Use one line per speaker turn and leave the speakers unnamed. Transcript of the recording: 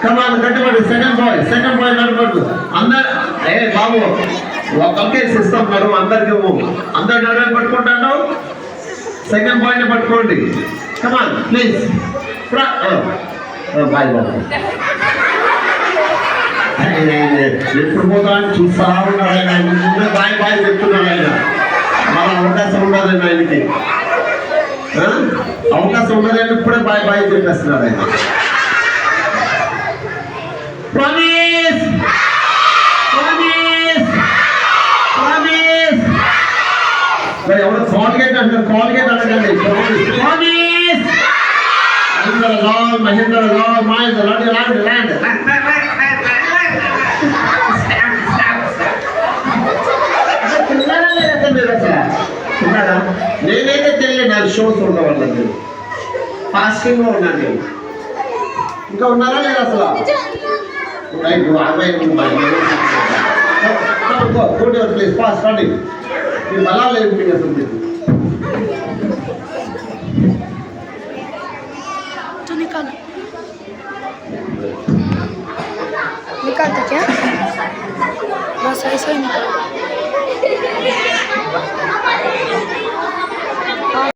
కమాన్ కట్టుబడి second bye నడపడు అందరు ఏ బాబు ఒకరికే సిస్టమ్ గారు అందరికి అందరు నడవని పట్టుకుంటాను సెకండ్ బాయ్ ని పట్టుకోండి కమాన్ ప్లీజ్ బాయ్ బాబు ఎప్పుడు పోతా అని చూస్తా ఉన్నారు ఆయన ముందే బాయ్ బాయ్ చెప్తున్నారు ఆయన మన అవకాశం ఉండదండి ఆయనకి అవకాశం ఉండదని ఇప్పుడే బాయ్ బాయ్ చెప్పేస్తున్నారు ఆయన ప్రామిస్ ప్రామిస్ ప్రామిస్ మరి ఎవరో కాల్గేట్ అంటారు కాల్గేట్ అనకండి ప్రామిస్ మహేంద్ర లాల్ మాయస్ ల్యాండ్ నేనైతే తెలియదు నాకు షోస్ ఉండవాళ్ళండి ఫాస్టింగ్లో ఉన్నాను నేను ఇంకా ఉన్నారా లేదా అసలు ప్లీజ్ ఫాస్ట్ రండి మీరు అలా లేదు మీకు అసలు మీకు
निकालते क्या बस ऐसा ही निकाल